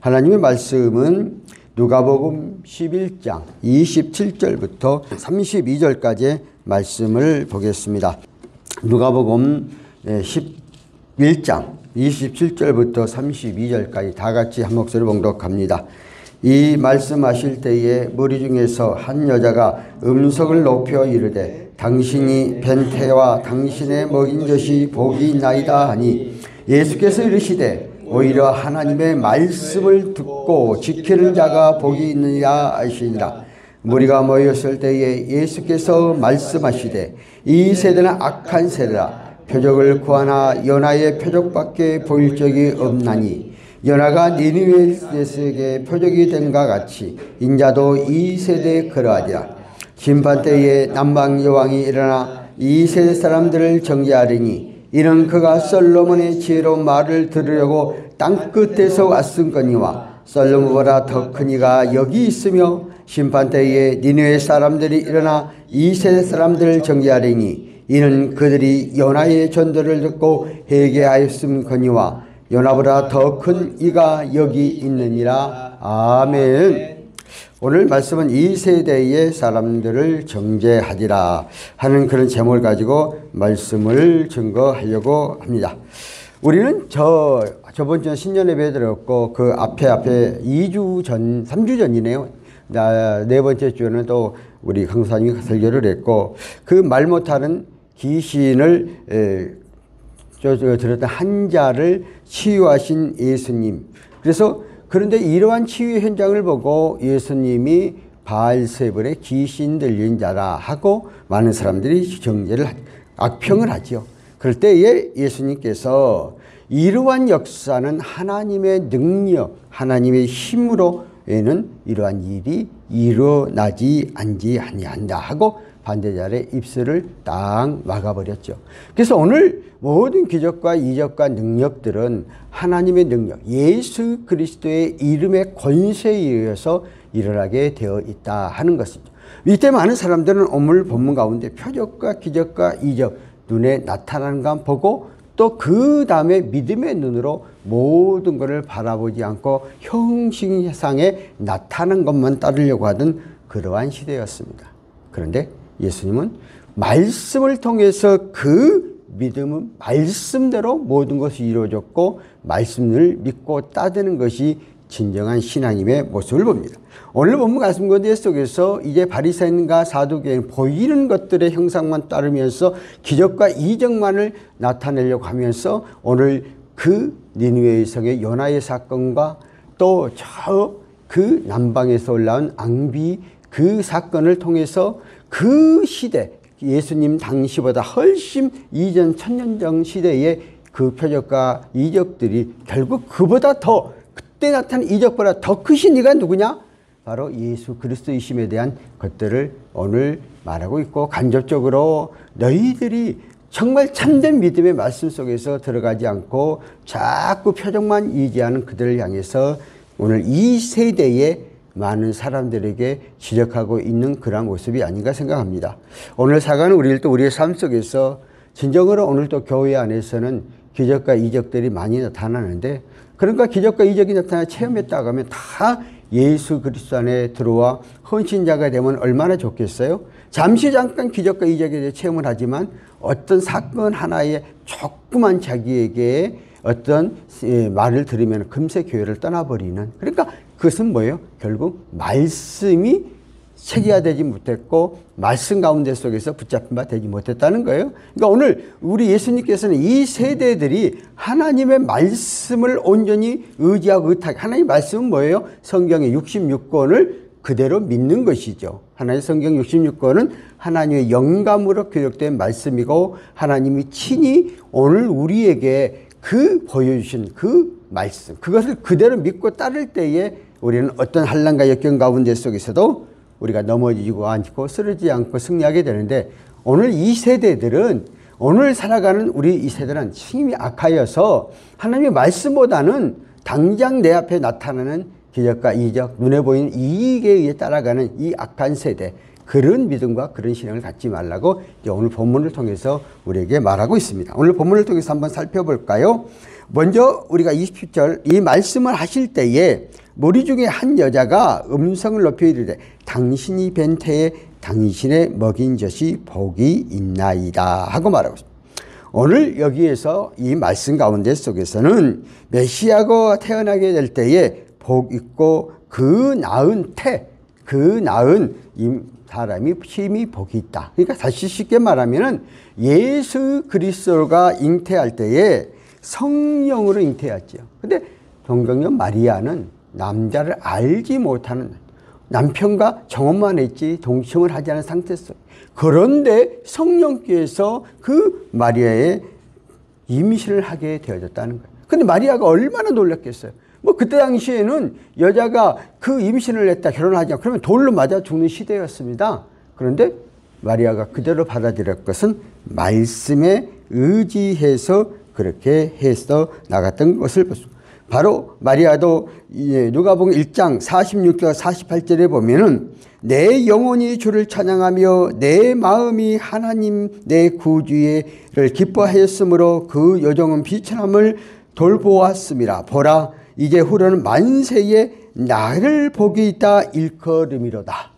하나님의 말씀은 누가복음 11장 27절부터 32절까지의 말씀을 보겠습니다. 누가복음 11장 27절부터 32절까지 다 같이 한 목소리 봉독합니다. 이 말씀하실 때에 무리 중에서 한 여자가 음성을 높여 이르되 당신이 벤태와 당신의 먹인 젖이 복이 있나이다 하니 예수께서 이르시되 오히려 하나님의 말씀을 듣고 지키는 자가 복이 있느니라 하시니라. 무리가 모였을 때에 예수께서 말씀하시되 이 세대는 악한 세대라. 표적을 구하나 요나의 표적밖에 보일 적이 없나니 요나가 니느웨에게 표적이 된과 같이 인자도 이 세대에 그러하리라. 심판 때에 남방 여왕이 일어나 이 세대 사람들을 정죄하리니 이는 그가 솔로몬의 지혜로운 말을 들으려고 땅끝에서 왔음거니와 솔로몬보다 더 큰 이가 여기 있으며 심판 때에 니느웨 사람들이 일어나 이 세대 사람들을 정죄하리니 이는 그들이 요나의 전도를 듣고 회개하였음거니와 요나보다 더 큰 이가 여기 있느니라. 아멘. 오늘 말씀은 이 세대의 사람들을 정죄하리라 하는 그런 제목을 가지고 말씀을 증거하려고 합니다. 우리는 저번 주에 신년 예배 드렸고 그 앞에 2주 전, 3주 전이네요. 네 번째 주에는 또 우리 강사님이 설교를 했고 그 말 못하는 귀신을 들었던 환자를 치유하신 예수님. 그런데 이러한 치유 현장을 보고 예수님이 바알세불의 귀신 들린 자라 하고 많은 사람들이 악평을 하지요. 그럴 때에 예수님께서 이러한 역사는 하나님의 능력, 하나님의 힘으로에는 이러한 일이 일어나지 아니한다 하고 반대자의 입술을 딱 막아버렸죠. 그래서 오늘 모든 기적과 이적과 능력들은 하나님의 능력, 예수 그리스도의 이름의 권세에 의해서 일어나게 되어 있다 하는 것이죠. 이때 많은 사람들은 오늘 본문 가운데 표적과 기적과 이적, 눈에 나타나는 것 보고 또 그 다음에 믿음의 눈으로 모든 것을 바라보지 않고 형식상에 나타나는 것만 따르려고 하던 그러한 시대였습니다. 그런데 예수님은 말씀을 통해서 그 믿음은 말씀대로 모든 것이 이루어졌고 말씀을 믿고 따르는 것이 진정한 신앙님의 모습을 봅니다. 오늘 본문 말씀 가운데 속에서 이제 바리새인과 사두개인 보이는 것들의 형상만 따르면서 기적과 이적만을 나타내려고 하면서 오늘 그 니느웨 성의 요나의 사건과 또 그 남방에서 올라온 앙비 그 사건을 통해서 그 시대 예수님 당시보다 훨씬 이전 천년전 시대의 그 표적과 이적들이 결국 그보다 더 그때 나타난 이적보다 더 크신 이가 누구냐? 바로 예수 그리스도이심에 대한 것들을 오늘 말하고 있고 간접적으로 너희들이 정말 참된 믿음의 말씀 속에서 들어가지 않고 자꾸 표적만 의지하는 그들을 향해서 오늘 이 세대의 많은 사람들에게 지적하고 있는 그런 모습이 아닌가 생각합니다. 오늘 사가는 우리의 삶 속에서 진정으로 오늘 또 교회 안에서는 기적과 이적들이 많이 나타나는데 그러니까 기적과 이적이 나타나 체험했다고 하면 다 예수 그리스도 안에 들어와 헌신자가 되면 얼마나 좋겠어요? 잠깐 기적과 이적에 대해 체험을 하지만 어떤 사건 하나에 조그만 자기에게 어떤 말을 들으면 금세 교회를 떠나버리는 그러니까 그것은 뭐예요? 결국 말씀이 체계화되지 못했고 말씀 가운데 속에서 붙잡힌 바 되지 못했다는 거예요. 그러니까 오늘 우리 예수님께서는 이 세대들이 하나님의 말씀을 온전히 의지하고 의탁 하나님의 말씀은 뭐예요? 성경의 66권을 그대로 믿는 것이죠. 하나님의 성경 66권은 하나님의 영감으로 기록된 말씀이고 하나님이 친히 오늘 우리에게 그 보여주신 그 말씀 그것을 그대로 믿고 따를 때에 우리는 어떤 환난과 역경 가운데 속에서도 우리가 넘어지고 않고 쓰러지지 않고 승리하게 되는데 오늘 이 세대들은 오늘 살아가는 우리 이 세대는 힘이 악하여서 하나님의 말씀보다는 당장 내 앞에 나타나는 기적과 이적, 눈에 보이는 이익에 의해 따라가는 이 악한 세대 그런 믿음과 그런 신앙을 갖지 말라고 오늘 본문을 통해서 우리에게 말하고 있습니다. 오늘 본문을 통해서 한번 살펴볼까요? 먼저 우리가 27절 이 말씀을 하실 때에 무리 중에 한 여자가 음성을 높여 이르되 당신이 뵌 태에 당신의 먹인 젖이 복이 있나이다 하고 말하고 있습니다. 오늘 여기에서 이 말씀 가운데 속에서는 메시아가 태어나게 될 때에 복 있고 그 낳은 태, 그 낳은 사람이 힘이 복이 있다. 그러니까 다시 쉽게 말하면은 예수 그리스도가 잉태할 때에 성령으로 잉태했죠. 근데 동정녀 마리아는 남자를 알지 못하는 남편과 정혼만 했지 동침을 하지 않은 상태였어요. 그런데 성령께서 그 마리아의 임신을 하게 되어졌다는 거예요. 근데 마리아가 얼마나 놀랐겠어요. 뭐 그때 당시에는 여자가 그 임신을 했다 결혼하지 않고 그러면 돌로 맞아 죽는 시대였습니다. 그런데 마리아가 그대로 받아들일 것은 말씀에 의지해서 그렇게 해서 나갔던 것을 보십니다. 바로 마리아도 누가복음 1장 46절 48절에 보면은 내 영혼이 주를 찬양하며 내 마음이 하나님 내 구주를 기뻐하였으므로 그 여종은 비천함을 돌보았습니다. 보라 이제 후로는 만세에 나를 복이 있다 일컬음이로다.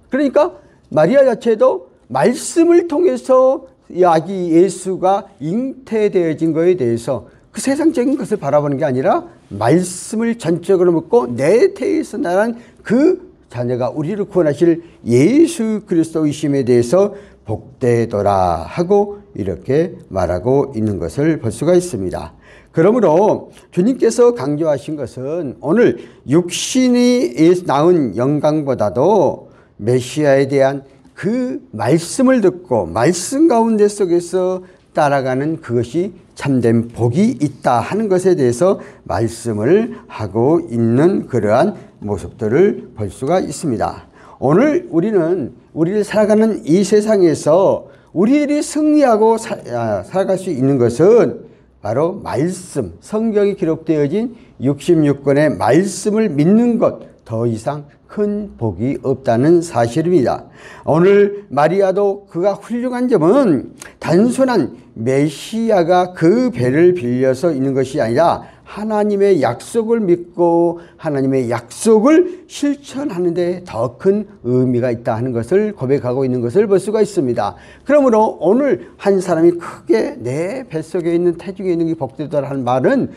그러니까 마리아 자체도 말씀을 통해서 이 아기 예수가 잉태되어진 것에 대해서 그 세상적인 것을 바라보는 게 아니라 말씀을 전적으로 묻고 내 태에서 나란 그 자녀가 우리를 구원하실 예수 그리스도이심에 대해서 복되더라 하고 이렇게 말하고 있는 것을 볼 수가 있습니다. 그러므로 주님께서 강조하신 것은 오늘 육신이 낳은 영광보다도 메시아에 대한 그 말씀을 듣고 말씀 가운데 속에서 따라가는 그것이 참된 복이 있다 하는 것에 대해서 말씀을 하고 있는 그러한 모습들을 볼 수가 있습니다. 오늘 우리를 살아가는 이 세상에서 우리들이 승리하고 살아갈 수 있는 것은 바로 말씀, 성경이 기록되어진 66권의 말씀을 믿는 것, 더 이상 큰 복이 없다는 사실입니다. 오늘 마리아도 그가 훌륭한 점은 단순한 메시아가 그 배를 빌려서 있는 것이 아니라 하나님의 약속을 믿고 하나님의 약속을 실천하는 데 더 큰 의미가 있다 하는 것을 고백하고 있는 것을 볼 수가 있습니다. 그러므로 오늘 한 사람이 크게 내 뱃속에 있는 태중에 있는 게 복되더라 하는 말은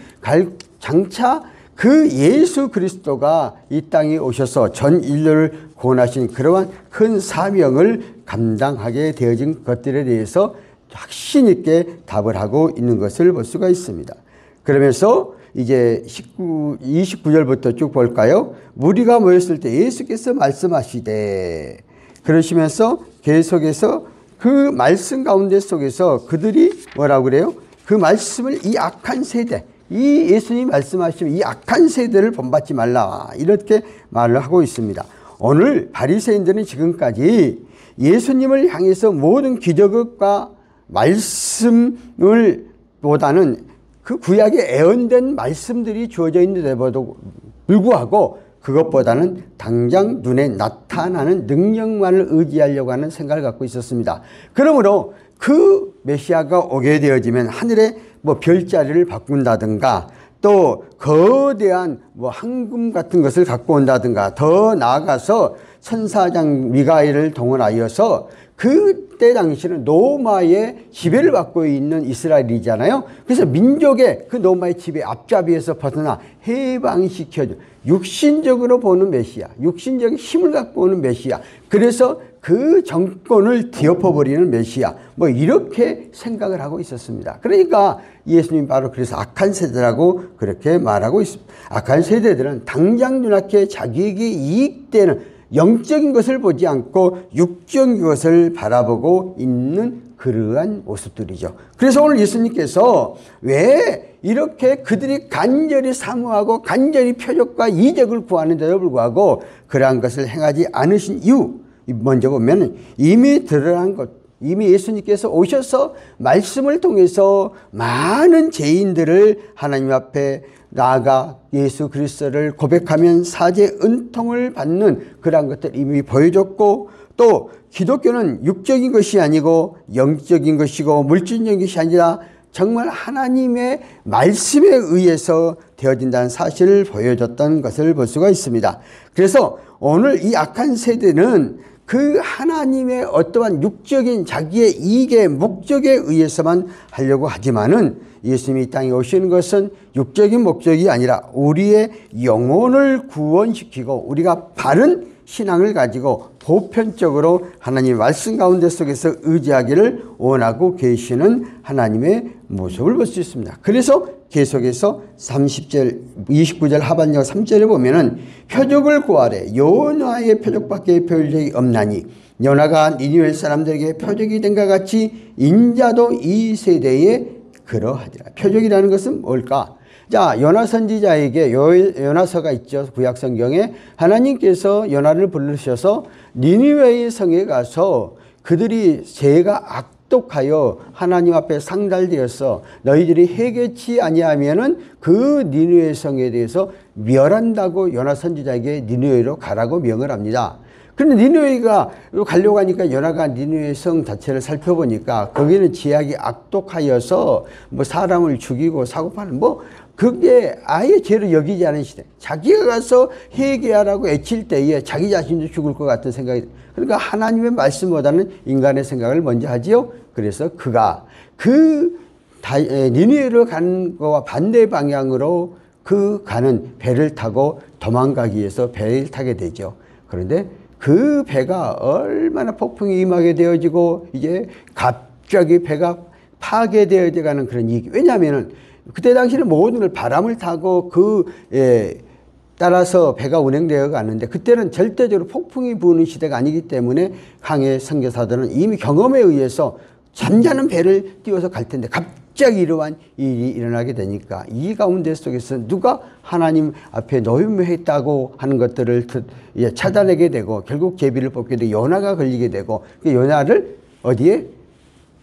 장차 그 예수 그리스도가 이 땅에 오셔서 전 인류를 구원하신 그러한 큰 사명을 감당하게 되어진 것들에 대해서 확신 있게 답을 하고 있는 것을 볼 수가 있습니다. 그러면서 이제 29절부터 쭉 볼까요? 무리가 모였을 때 예수께서 말씀하시되 그러시면서 계속해서 그 말씀 가운데 속에서 그들이 뭐라고 그래요? 그 말씀을 이 악한 세대, 이 예수님이 말씀하시면 이 악한 세대를 본받지 말라 이렇게 말을 하고 있습니다. 오늘 바리새인들은 지금까지 예수님을 향해서 모든 기적과 말씀을 보다는 그 구약에 애언된 말씀들이 주어져 있는데도 불구하고 그것보다는 당장 눈에 나타나는 능력만을 의지하려고 하는 생각을 갖고 있었습니다. 그러므로 그 메시아가 오게 되어지면 하늘에 뭐 별자리를 바꾼다든가 또 거대한 뭐 황금 같은 것을 갖고 온다든가 더 나아가서 천사장 미가엘을 동원하여서 그때 당시는 노마의 지배를 받고 있는 이스라엘이잖아요. 그래서 민족의 그 노마의 지배 앞잡이에서 벗어나 해방시켜줘 육신적으로 보는 메시아, 육신적인 힘을 갖고 오는 메시아, 그래서 그 정권을 뒤엎어버리는 메시아, 뭐 이렇게 생각을 하고 있었습니다. 그러니까 예수님 바로 그래서 악한 세대라고 그렇게 말하고 있습니다. 악한 세대들은 당장 눈앞에 자기에게 이익되는 영적인 것을 보지 않고 육적인 것을 바라보고 있는 그러한 모습들이죠. 그래서 오늘 예수님께서 왜 이렇게 그들이 간절히 사모하고 간절히 표적과 이적을 구하는데도 불구하고 그러한 것을 행하지 않으신 이유, 먼저 보면 이미 드러난 것, 이미 예수님께서 오셔서 말씀을 통해서 많은 죄인들을 하나님 앞에 나아가 예수 그리스도를 고백하면 사죄 은통을 받는 그러한 것들 이미 보여줬고, 또 기독교는 육적인 것이 아니고 영적인 것이고 물질적인 것이 아니라 정말 하나님의 말씀에 의해서 되어진다는 사실을 보여줬던 것을 볼 수가 있습니다. 그래서 오늘 이 악한 세대는 그 하나님의 어떠한 육적인 자기의 이익의 목적에 의해서만 하려고 하지만은 예수님이 이 땅에 오시는 것은 육적인 목적이 아니라 우리의 영혼을 구원시키고 우리가 바른 신앙을 가지고 보편적으로 하나님의 말씀 가운데 속에서 의지하기를 원하고 계시는 하나님의 모습을 볼 수 있습니다. 그래서 계속해서 29절 하반절 3절에 보면은 표적을 구하래 요나의 표적밖에 표적이 없나니 요나가 니느웨 사람들에게 표적이 된과 같이 인자도 이 세대에 그러하리라. 표적이라는 것은 뭘까? 자, 요나 선지자에게 요나서가 있죠. 구약 성경에 하나님께서 요나를 부르셔서 니느웨의 성에 가서 그들이 죄가 악독하여 하나님 앞에 상달되어서 너희들이 회개치 아니하면은 그 니느웨 성에 대해서 멸한다고 요나 선지자에게 니느웨로 가라고 명을 합니다. 그런데 니느웨가 가려고 하니까 요나가 니느웨 성 자체를 살펴보니까 거기는 지역이 악독하여서 뭐 사람을 죽이고 사고파는 뭐 그게 아예 죄로 여기지 않은 시대. 자기가 가서 회개하라고 애칠 때에 자기 자신도 죽을 것 같은 생각이. 그러니까 하나님의 말씀보다는 인간의 생각을 먼저 하지요. 그래서 그가 니느웨로 가는 것과 반대 방향으로 그 가는 배를 타고 도망가기 위해서 배를 타게 되죠. 그런데 그 배가 얼마나 폭풍이 임하게 되어지고 이제 갑자기 배가 파괴되어 가는 그런 얘기. 왜냐하면은 그때 당시는 모든 걸 바람을 타고 따라서 배가 운행되어 가는데 그때는 절대적으로 폭풍이 부는 시대가 아니기 때문에 항해 선교사들은 이미 경험에 의해서 잠자는 배를 띄워서 갈 텐데 갑자기 이러한 일이 일어나게 되니까 이 가운데 속에서 누가 하나님 앞에 노임했다고 하는 것들을 찾아내게 되고 결국 제비를 뽑게 되고 요나가 걸리게 되고 요나를 어디에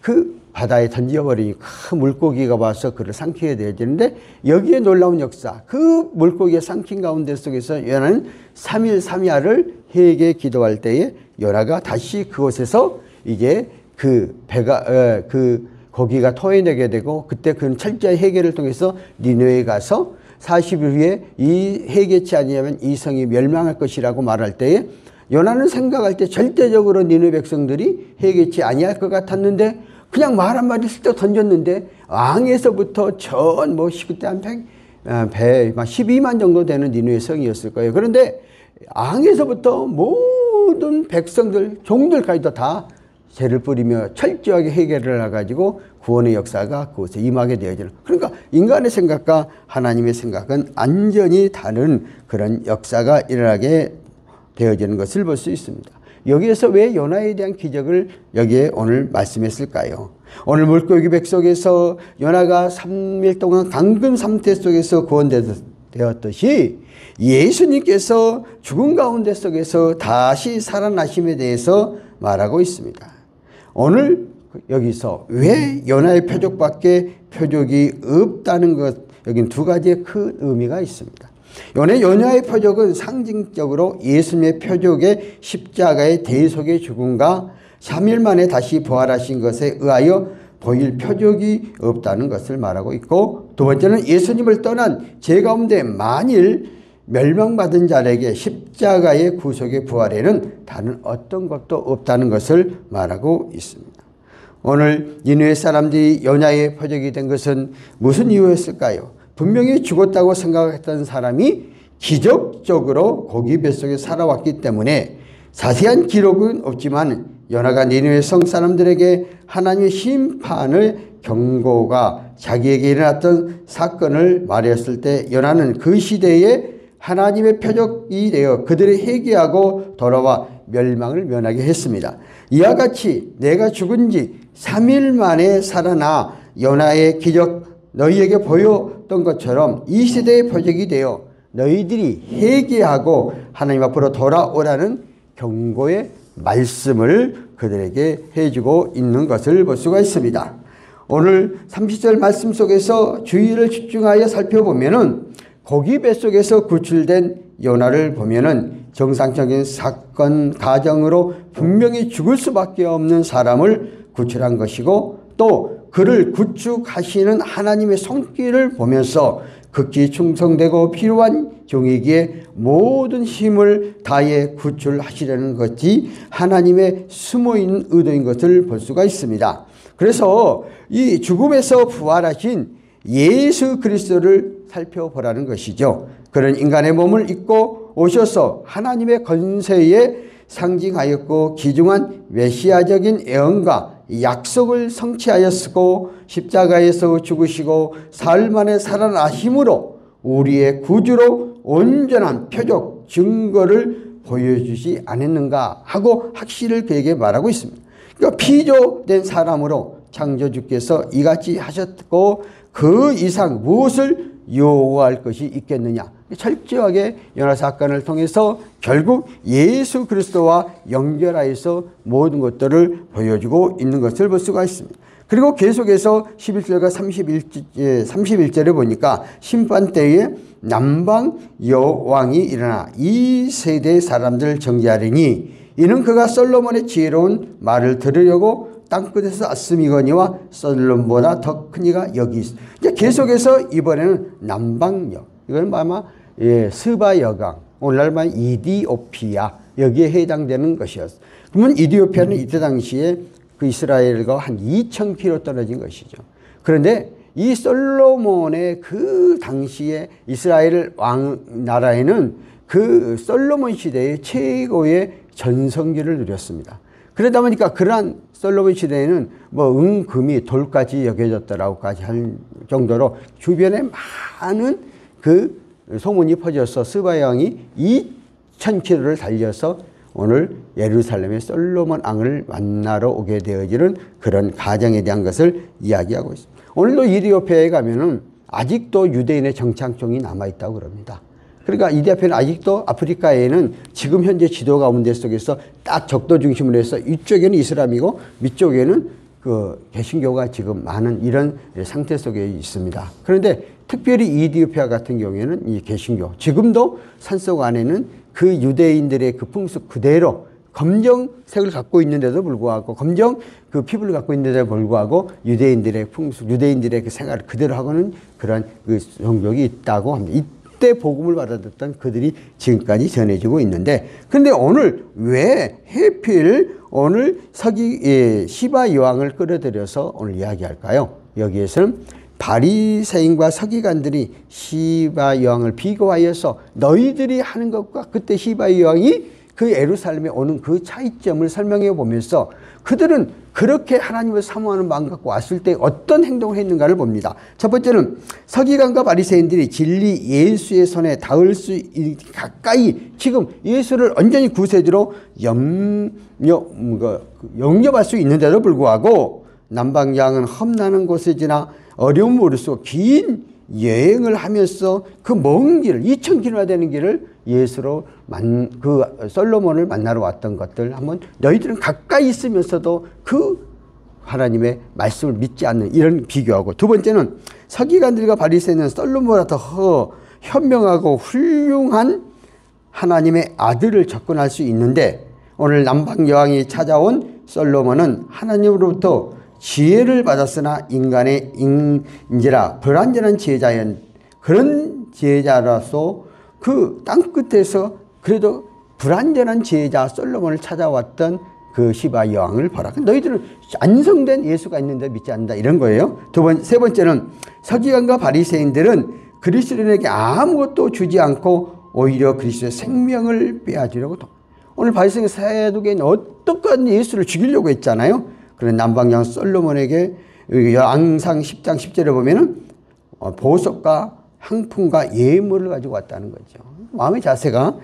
그 바다에 던져버리니 큰 물고기가 와서 그를 삼키게 되어지는데 여기에 놀라운 역사 그 물고기에 삼킨 가운데 속에서 요나는 3일 3야를 회개 기도할 때에 요나가 다시 그곳에서 이제 그 배가 고기가 토해내게 되고 그때 그는 철저히 회개를 통해서 니느웨에 가서 40일 후에 이 회개치 아니하면 이 성이 멸망할 것이라고 말할 때에 요나는 생각할 때 절대적으로 니느웨 백성들이 회개치 아니할 것 같았는데 그냥 말 한마디 슬쩍 던졌는데 왕에서부터 전 뭐 그때 한 12만 정도 되는 니느웨 성이었을 거예요. 그런데 왕에서부터 모든 백성들 종들까지도 다 죄를 뿌리며 철저하게 해결을 해가지고 구원의 역사가 그곳에 임하게 되어지는. 그러니까 인간의 생각과 하나님의 생각은 완전히 다른 그런 역사가 일어나게 되어지는 것을 볼 수 있습니다. 여기에서 왜 요나에 대한 기적을 여기에 오늘 말씀했을까요? 오늘 물고기 백 속에서 요나가 3일 동안 강금 상태 속에서 구원되었듯이 예수님께서 죽은 가운데 속에서 다시 살아나심에 대해서 말하고 있습니다. 오늘 여기서 왜 요나의 표적밖에 표적이 없다는 것, 여긴 두 가지의 큰 의미가 있습니다. 요나의 표적은 상징적으로 예수님의 표적의 십자가의 대속의 죽음과 3일 만에 다시 부활하신 것에 의하여 보일 표적이 없다는 것을 말하고 있고, 두 번째는 예수님을 떠난 죄 가운데 만일 멸망받은 자에게 십자가의 구속의 부활에는 다른 어떤 것도 없다는 것을 말하고 있습니다. 오늘 니느웨 사람들이 요나의 표적이 된 것은 무슨 이유였을까요? 분명히 죽었다고 생각했던 사람이 기적적으로 고기 뱃속에 살아왔기 때문에 자세한 기록은 없지만 요나가 니느웨 성 사람들에게 하나님의 심판을 경고가 자기에게 일어났던 사건을 말했을 때 요나는 그 시대에 하나님의 표적이 되어 그들이 회개하고 돌아와 멸망을 면하게 했습니다. 이와 같이 내가 죽은 지 3일 만에 살아나 요나의 기적 너희에게 보였던 것처럼 이 시대의 표적이 되어 너희들이 회개하고 하나님 앞으로 돌아오라는 경고의 말씀을 그들에게 해주고 있는 것을 볼 수가 있습니다. 오늘 30절 말씀 속에서 주의를 집중하여 살펴보면은 고기 뱃속에서 구출된 요나를 보면은 정상적인 사건 가정으로 분명히 죽을 수밖에 없는 사람을 구출한 것이고, 또 그를 구축하시는 하나님의 손길을 보면서 극히 충성되고 필요한 종이기에 모든 힘을 다해 구출하시려는 것이 하나님의 숨어있는 의도인 것을 볼 수가 있습니다. 그래서 이 죽음에서 부활하신 예수 그리스도를 살펴보라는 것이죠. 그런 인간의 몸을 입고 오셔서 하나님의 권세에 상징하였고 귀중한 메시아적인 예언과 약속을 성취하였고 십자가에서 죽으시고 사흘 만에 살아나심으로 우리의 구주로 온전한 표적 증거를 보여주지 않았는가 하고 확실을 그에게 말하고 있습니다. 그러니까 피조된 사람으로 창조주께서 이같이 하셨고 그 이상 무엇을 요구할 것이 있겠느냐. 철저하게 연화 사건을 통해서 결국 예수 그리스도와 연결하여서 모든 것들을 보여주고 있는 것을 볼 수가 있습니다. 그리고 계속해서 11절과 31절에 보니까 심판 때에 남방 여왕이 일어나 이 세대 사람들을 정죄하리니 이는 그가 솔로몬의 지혜로운 말을 들으려고 땅끝에서 아스미거니와 솔로몬보다 더 큰 이가 여기 있어. 이제 계속해서 이번에는 남방여, 이건 아마 스바 여강, 오늘날 말 이디오피아, 여기에 해당되는 것이었어요. 그러면 이디오피아는 이때 당시에 그 이스라엘과 한 2,000km 떨어진 것이죠. 그런데 이 솔로몬의 그 당시에 이스라엘 왕 나라에는 그 솔로몬 시대의 최고의 전성기를 누렸습니다. 그러다 보니까 그러한 솔로몬 시대에는 뭐 금이 돌까지 여겨졌다라고까지 할 정도로 주변에 많은 그 소문이 퍼져서 스바 왕이 2,000km를 달려서 오늘 예루살렘의 솔로몬 왕을 만나러 오게 되어지는 그런 가정에 대한 것을 이야기하고 있습니다. 오늘도 이디오피아에 가면은 아직도 유대인의 정착종이 남아있다고 그럽니다. 그러니까 이디오피아는 아직도 아프리카에는 지금 현재 지도 가운데 속에서 딱 적도 중심으로 해서 이쪽에는 이슬람이고 위쪽에는 그 개신교가 지금 많은 이런 상태 속에 있습니다. 그런데 특별히 이디오피아 같은 경우에는 이 개신교, 지금도 산속 안에는 그 유대인들의 그 풍습 그대로 검정색을 갖고 있는데도 불구하고 검정 그 피부를 갖고 있는데도 불구하고 유대인들의 풍습, 유대인들의 그 생활을 그대로 하고는 그런 그 종족이 있다고 합니다. 이때 복음을 받아들였던 그들이 지금까지 전해지고 있는데, 그런데 오늘 왜 해필 오늘 시바 여왕을 끌어들여서 오늘 이야기할까요? 여기에서는 바리새인과 서기관들이 시바 여왕을 비교하여서 너희들이 하는 것과 그때 시바 여왕이 그 예루살렘에 오는 그 차이점을 설명해 보면서 그들은 그렇게 하나님을 사모하는 마음 갖고 왔을 때 어떤 행동을 했는가를 봅니다. 첫 번째는 서기관과 바리새인들이 진리 예수의 손에 닿을 수 가까이 지금 예수를 온전히 구세주로 영접할 수 있는데도 불구하고 남방양은 험난한 곳에 지나 어려움 모르고 긴 여행을 하면서 그 먼 길을 2,000km나 되는 길을 예수로 그 솔로몬을 만나러 왔던 것들 한번 너희들은 가까이 있으면서도 그 하나님의 말씀을 믿지 않는 이런 비교하고, 두 번째는 서기관들과 바리새인은 솔로몬보다 더 현명하고 훌륭한 하나님의 아들을 접근할 수 있는데 오늘 남방 여왕이 찾아온 솔로몬은 하나님으로부터 지혜를 받았으나 인간의 인지라 불완전한 지혜자연 그런 지혜자라서 그 땅끝에서 그래도 불완전한 지혜자 솔로몬을 찾아왔던 그 시바 여왕을 봐라. 너희들은 완성된 예수가 있는데 믿지 않는다 이런 거예요. 세 번째는 서기관과 바리새인들은 그리스도인에게 아무것도 주지 않고 오히려 그리스도의 생명을 빼앗으려고 오늘 바리새인 사두개인 어떻게 예수를 죽이려고 했잖아요. 그런 남방양 솔로몬에게 양상 10장 10절에 보면은 보석과 향품과 예물을 가지고 왔다는 거죠. 마음의 자세가.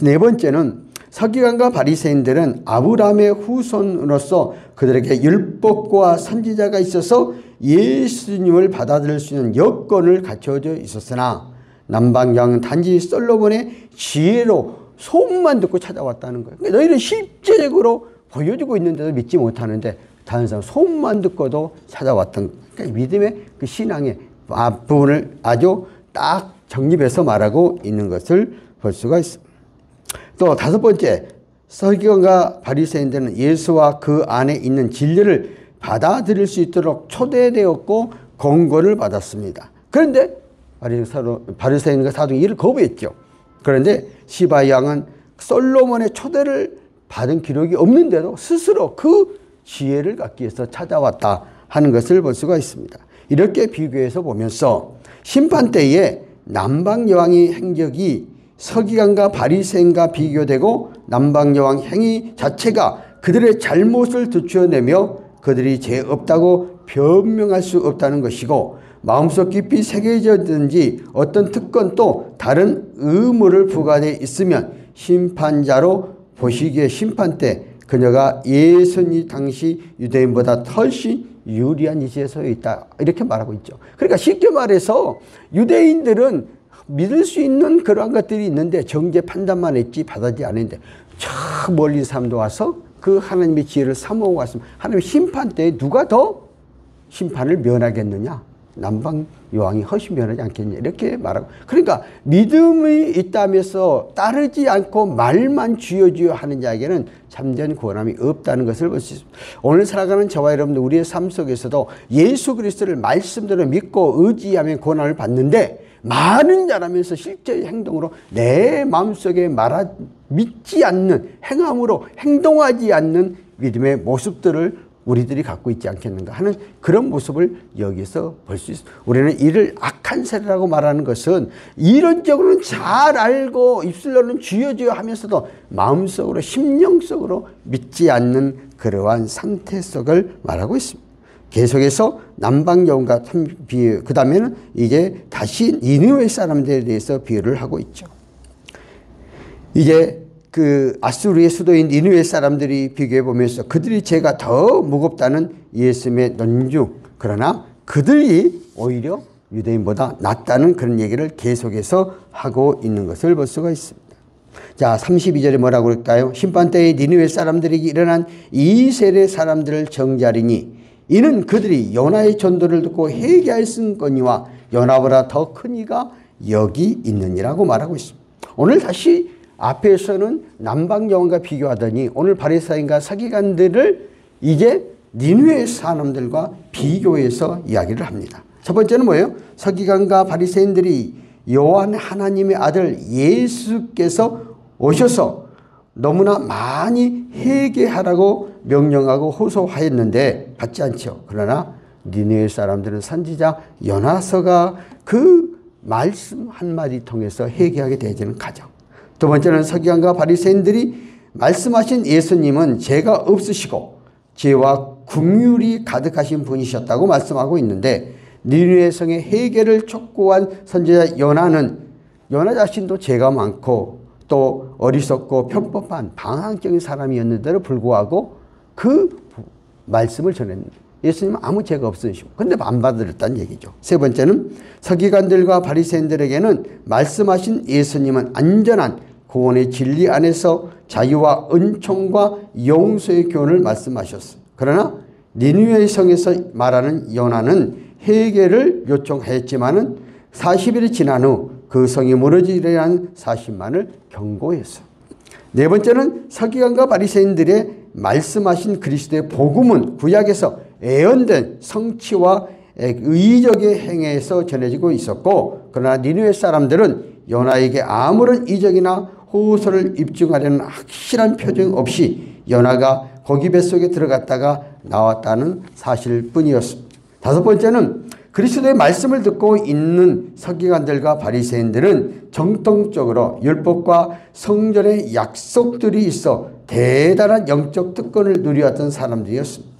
네 번째는 서기관과 바리새인들은 아브라함의 후손으로서 그들에게 율법과 선지자가 있어서 예수님을 받아들일 수 있는 여건을 갖춰져 있었으나 남방양은 단지 솔로몬의 지혜로 소문만 듣고 찾아왔다는 거예요. 그러니까 너희는 실제적으로 보여주고 있는데도 믿지 못하는데 다른 사람 소문만 듣고도 찾아왔던, 그러니까 믿음의 그 신앙의 부분을 아주 딱 정립해서 말하고 있는 것을 볼 수가 있습니다. 또 다섯 번째, 서기관과 바리새인들은 예수와 그 안에 있는 진리를 받아들일 수 있도록 초대되었고 권고를 받았습니다. 그런데 바리새인과 사두개인이 이를 거부했죠. 그런데 시바 양은 솔로몬의 초대를 받은 기록이 없는데도 스스로 그 지혜를 갖기 위해서 찾아왔다 하는 것을 볼 수가 있습니다. 이렇게 비교해서 보면서 심판 때에 남방여왕의 행적이 서기관과 바리새인과 비교되고 남방여왕 행위 자체가 그들의 잘못을 드러내며 그들이 죄 없다고 변명할 수 없다는 것이고, 마음속 깊이 새겨졌든지 어떤 특권 또 다른 의무를 부과되어 있으면 심판자로 보시기에 심판 때 그녀가 예수님 당시 유대인보다 훨씬 유리한 위치에 서 있다, 이렇게 말하고 있죠. 그러니까 쉽게 말해서 유대인들은 믿을 수 있는 그러한 것들이 있는데 정죄 판단만 했지 받아지 않았는데, 저 멀리 사람도 와서 그 하나님의 지혜를 사모하고 왔으면 하나님의 심판 때에 누가 더 심판을 면하겠느냐? 남방 여왕이 훨씬 면하지 않겠냐? 이렇게 말하고, 그러니까 믿음이 있다면서 따르지 않고 말만 주여 주여 하는 자에게는 참된 구원함이 없다는 것을 볼 수 있습니다. 오늘 살아가는 저와 여러분들, 우리의 삶 속에서도 예수 그리스도를 말씀대로 믿고 의지하면 구원함을 받는데, 많은 자라면서 실제 행동으로 내 마음속에 믿지 않는 행함으로 행동하지 않는 믿음의 모습들을 우리들이 갖고 있지 않겠는가 하는 그런 모습을 여기서 볼 수 있습니다. 우리는 이를 악한 세례라고 말하는 것은 이론적으로는 잘 알고 입술로는 주여 주여 하면서도 마음속으로 심령속으로 믿지 않는 그러한 상태 속을 말하고 있습니다. 계속해서 남방여왕과 비유, 그 다음에는 이제 다시 니느웨 사람들에 대해서 비유를 하고 있죠. 이제 그 아수르의 수도인 니느웨 사람들이 비교해 보면서 그들이 죄가 더 무겁다는 예수님의 논중, 그러나 그들이 오히려 유대인보다 낫다는 그런 얘기를 계속해서 하고 있는 것을 볼 수가 있습니다. 자, 32절에 뭐라고 그럴까요? 심판 때에 니느웨 사람들에게 일어난 이 세대 사람들을 정죄하리니 이는 그들이 요나의 전도를 듣고 회개하였으니와 요나보다 더 큰 이가 여기 있느니라고 말하고 있습니다. 오늘 다시 앞에서는 남방여왕과 비교하더니 오늘 바리새인과 서기관들을 이제 니느웨 사람들과 비교해서 이야기를 합니다. 첫 번째는 뭐예요? 서기관과 바리새인들이 요한 하나님의 아들 예수께서 오셔서 너무나 많이 회개하라고 명령하고 호소하였는데 받지 않죠. 그러나 니느웨 사람들은 선지자 요나서가 그 말씀 한마디 통해서 회개하게 되어지는 과정. 두 번째는 서기관과 바리새인들이 말씀하신 예수님은 죄가 없으시고 죄와 긍휼이 가득하신 분이셨다고 말씀하고 있는데, 니느웨 성의 회개를 촉구한 선지자 요나 자신도 죄가 많고 또 어리석고 편법한 방황적인 사람이었는데도 불구하고 그 말씀을 전했는데 예수님은 아무 죄가 없으시고 근데 안 받아들였다는 얘기죠. 세 번째는 서기관들과 바리새인들에게는 말씀하신 예수님은 안전한 구원의 진리 안에서 자유와 은총과 용서의 교훈을 말씀하셨어요. 그러나 니느웨 성에서 말하는 요나는 회개를 요청했지만은 40일이 지난 후 그 성이 무너지리라는 사실만을 경고했어요. 네 번째는 서기관과 바리새인들의 말씀하신 그리스도의 복음은 구약에서 예언된 성취와 의적의 행해에서 전해지고 있었고, 그러나 니느웨 사람들은 요나에게 아무런 이적이나 호소를 입증하려는 확실한 표정 없이 요나가 고기 뱃속에 들어갔다가 나왔다는 사실뿐이었습니다. 다섯 번째는 그리스도의 말씀을 듣고 있는 서기관들과 바리새인들은 정통적으로 율법과 성전의 약속들이 있어 대단한 영적 특권을 누려왔던 사람들이었습니다.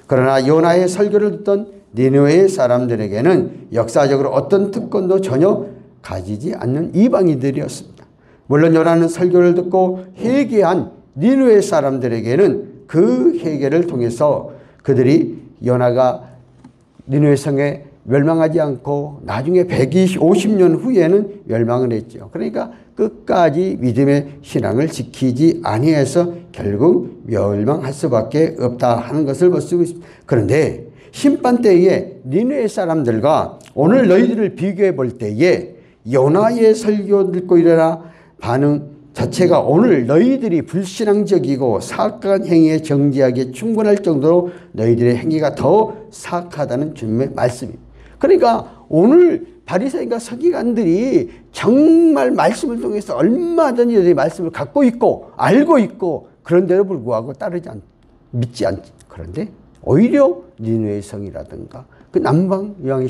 그러나 요나의 설교를 듣던 니느웨 사람들에게는 역사적으로 어떤 특권도 전혀 가지지 않는 이방인들이었습니다. 물론 요나는 설교를 듣고 회개한 니느웨 사람들에게는 그 회개를 통해서 그들이 요나가 니느웨 성에 멸망하지 않고 나중에 150년 후에는 멸망을 했죠. 그러니까 끝까지 믿음의 신앙을 지키지 아니해서 결국 멸망할 수밖에 없다 하는 것을 볼 수 있습니다. 그런데 심판 때에 니느웨 사람들과 오늘 너희들을 비교해 볼 때에 요나의 설교 듣고 일어나 반응 자체가 오늘 너희들이 불신앙적이고 사악한 행위에 정죄하기에 충분할 정도로 너희들의 행위가 더 사악하다는 주님의 말씀입니다. 그러니까 오늘 바리새인과 서기관들이 정말 말씀을 통해서 얼마든지 너희 말씀을 갖고 있고 알고 있고 그런데도 불구하고 믿지 않지. 그런데 오히려 니느웨의 성이라든가 그 남방 여왕이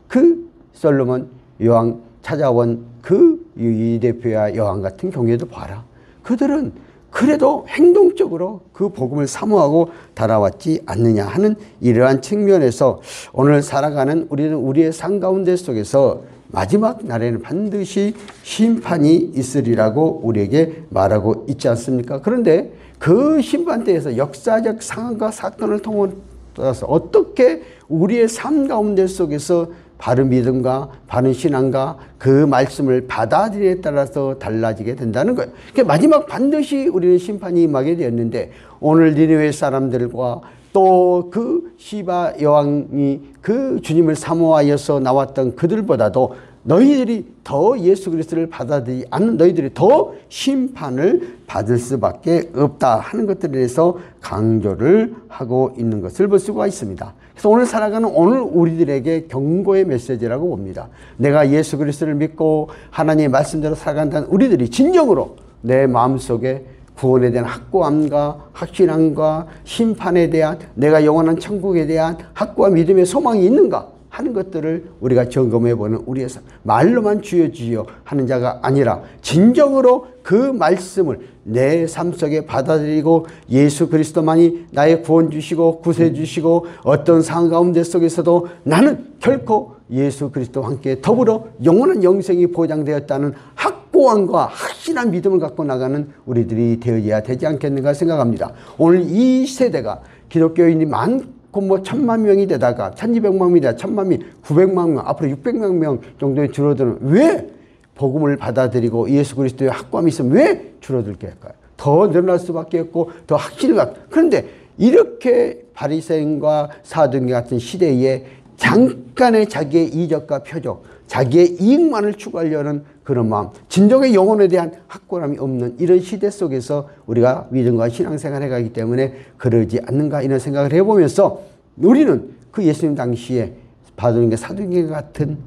그 솔로몬 여왕 찾아온 그 이 대표야 여왕 같은 경우에도 봐라. 그들은 그래도 행동적으로 그 복음을 사모하고 달아왔지 않느냐 하는 이러한 측면에서 오늘 살아가는 우리는 우리의 삶 가운데 속에서 마지막 날에는 반드시 심판이 있으리라고 우리에게 말하고 있지 않습니까? 그런데 그 심판대에서 역사적 상황과 사건을 통해서 어떻게 우리의 삶 가운데 속에서 바른 믿음과 바른 신앙과 그 말씀을 받아들이에 따라서 달라지게 된다는 거예요. 그러니까 마지막 반드시 우리는 심판이 임하게 되었는데 오늘 니느웨 사람들과 또 그 시바 여왕이 그 주님을 사모하여서 나왔던 그들보다도 너희들이 더 예수 그리스도를 받아들이지 않는 너희들이 더 심판을 받을 수밖에 없다 하는 것들에 대해서 강조를 하고 있는 것을 볼 수가 있습니다. 그래서 오늘 살아가는 오늘 우리들에게 경고의 메시지라고 봅니다. 내가 예수 그리스도를 믿고 하나님의 말씀대로 살아간다는 우리들이 진정으로 내 마음속에 구원에 대한 확고함과 확신함과 심판에 대한 내가 영원한 천국에 대한 확고한 믿음의 소망이 있는가 하는 것들을 우리가 점검해보는 우리의 삶. 말로만 주여 주여 하는 자가 아니라 진정으로 그 말씀을 내 삶 속에 받아들이고 예수 그리스도만이 나의 구원 주시고 구세 주시고 어떤 상황 가운데 속에서도 나는 결코 예수 그리스도와 함께 더불어 영원한 영생이 보장되었다는 확고함과 확실한 믿음을 갖고 나가는 우리들이 되어야 되지 않겠는가 생각합니다. 오늘 이 세대가 기독교인이 많고 뭐 1000만 명이 되다가 1200만 명이 되다 1000만 명, 900만 명, 앞으로 600만 명 정도에 줄어드는 왜 복음을 받아들이고 예수 그리스도의 확고함이 있으면 왜 줄어들게 할까요? 더 늘어날 수밖에 없고 더 확신을 갖고. 그런데 이렇게 바리새인과 사두개 같은 시대에 잠깐의 자기의 이적과 표적, 자기의 이익만을 추구하려는 그런 마음, 진정의 영혼에 대한 확고함이 없는 이런 시대 속에서 우리가 믿음과 신앙생활을 해가기 때문에 그러지 않는가 이런 생각을 해보면서 우리는 그 예수님 당시에 바리새인과 사두개 같은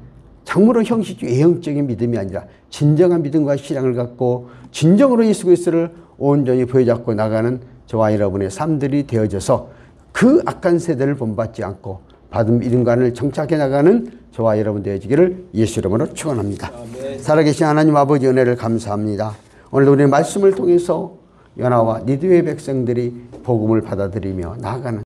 참으로 형식적 외형적인 믿음이 아니라 진정한 믿음과 신앙을 갖고 진정으로 예수 그리스도를 온전히 부여잡고 나가는 저와 여러분의 삶들이 되어져서 그 악한 세대를 본받지 않고 받은 믿음관을 정착해 나가는 저와 여러분 되어지기를 예수 이름으로 축원합니다. 살아계신 하나님 아버지 은혜를 감사합니다. 오늘도 우리의 말씀을 통해서 요나와 니느웨 백성들이 복음을 받아들이며 나아가는